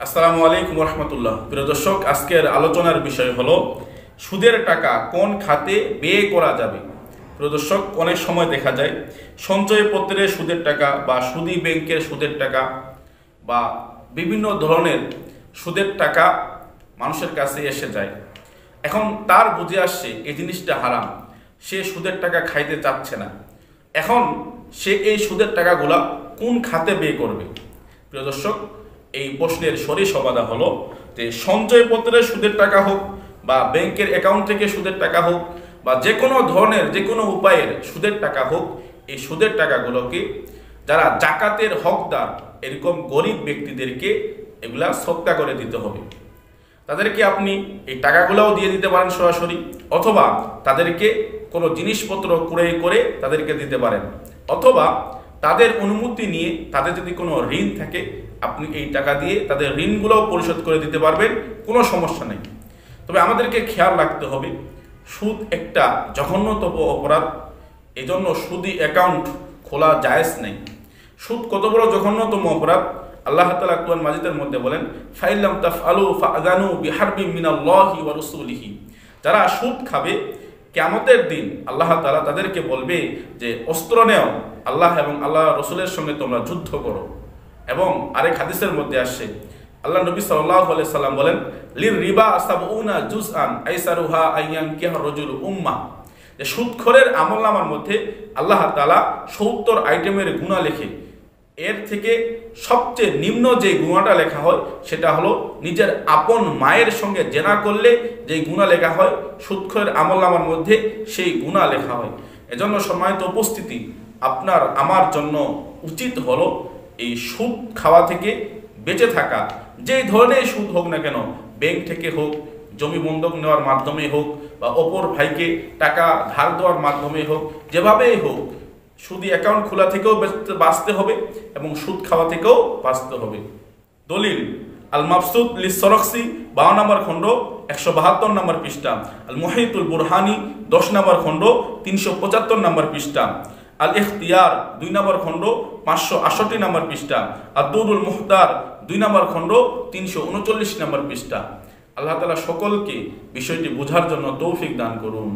আসসালামু আলাইকুম রহমতুল্লাহ। প্রিয় দর্শক, আজকের আলোচনার বিষয় হলো সুদের টাকা কোন খাতে ব্যয় করা যাবে। প্রিয় দর্শক, অনেক সময় দেখা যায় সঞ্চয়পত্রে সুদের টাকা বা সুদী ব্যাংকের সুদের টাকা বা বিভিন্ন ধরনের সুদের টাকা মানুষের কাছে এসে যায়। এখন তার বুঝে আসছে এই জিনিসটা হারাম, সে সুদের টাকা খাইতে চাচ্ছে না। এখন সে এই সুদের টাকাগুলা কোন খাতে ব্যয় করবে? প্রিয় দর্শক, এই প্রশ্নের সঠিক সমাধান হলো যে সঞ্চয়পত্রের সুদের টাকা হোক বা ব্যাংকের অ্যাকাউন্ট থেকে সুদের টাকা হোক বা যে কোনো ধরনের যে কোনো উপায়ের সুদের টাকা হোক, এই সুদের টাকাগুলোকে যারা জাকাতের হকদার এরকম গরিব ব্যক্তিদেরকে এগুলা সদকা করে দিতে হবে। তাদেরকে আপনি এই টাকাগুলোও দিয়ে দিতে পারেন সরাসরি, অথবা তাদেরকে কোনো জিনিসপত্র ক্রয় করে তাদেরকে দিতে পারেন, অথবা তাদের অনুমতি নিয়ে তাদের যদি কোনো ঋণ থাকে আপনি এই টাকা দিয়ে তাদের ঋণগুলোও পরিশোধ করে দিতে পারবেন, কোনো সমস্যা নেই। তবে আমাদেরকে খেয়াল রাখতে হবে, সুদ একটা জঘন্যতম অপরাধ, এজন্য সুদী অ্যাকাউন্ট খোলা জায়েজ নেই। সুদ কত বড় জঘন্যতম অপরাধ, আল্লাহ তাআলা কুরআন মাজিদের মধ্যে বলেন, ফাইল্লাম তাফআলু ফাআযানু বিহারবিম মিনাল্লাহি ওয়া রাসূলিহি। যারা সুদ খাবে কিয়ামতের দিন আল্লাহ তাআলা তাদেরকে বলবে যে অস্ত্র নেও, আল্লাহ এবং আল্লাহ রসুলের সঙ্গে তোমরা যুদ্ধ করো। এবং আরেক হাদিসের মধ্যে আসছে, আল্লাহ নবী সাল্লাল্লাহু আলাইহি সাল্লাম বলেন, লির রিবা সাবউনা জুজআন আইসারুহা আইয়ানকিহা রাজুল উম্মাহ। যে সুদখোরের আমলনামার মধ্যে আল্লাহ তাআলা ৭০ আইটেমের গুনাহ লেখে, এর থেকে সবচেয়ে নিম্ন যে গুনাহটা লেখা হয় সেটা হলো নিজের আপন মায়ের সঙ্গে জেনা করলে যে গুনাহ লেখা হয়, সুদখোরের আমলনামার মধ্যে সেই গুনাহ লেখা হয়। এজন্য সম্মানিত উপস্থিতি, আপনার আমার জন্য উচিত হলো এই সুদ খাওয়া থেকে বেঁচে থাকা। যেই ধরনের সুদ হোক না কেন, ব্যাংক থেকে হোক, জমি বন্ধক নেওয়ার মাধ্যমে হোক, বা অপর ভাইকে টাকা ধার দেওয়ার মাধ্যমে হোক, যেভাবেই হোক, সুদী অ্যাকাউন্ট খোলা থেকেও বাঁচতে হবে এবং সুদ খাওয়া থেকেও বাঁচতে হবে। দলিল আল মাবসুত লিস-সরখসি 52 নম্বর খণ্ড 172 নম্বর পৃষ্ঠা, আল মুহিতুল বুরহানি 10 নম্বর খণ্ড 375 নম্বর পৃষ্ঠা, আল ইখতিয়ার 2 নম্বর খণ্ড 568 নম্বর পৃষ্ঠা, আদ-দুরুল মুখতার 2 নম্বর খণ্ড 339 নম্বর পৃষ্ঠা। আল্লাহ তাআলা সকলকে বিষয়টি বোঝার জন্য তৌফিক দান করুন।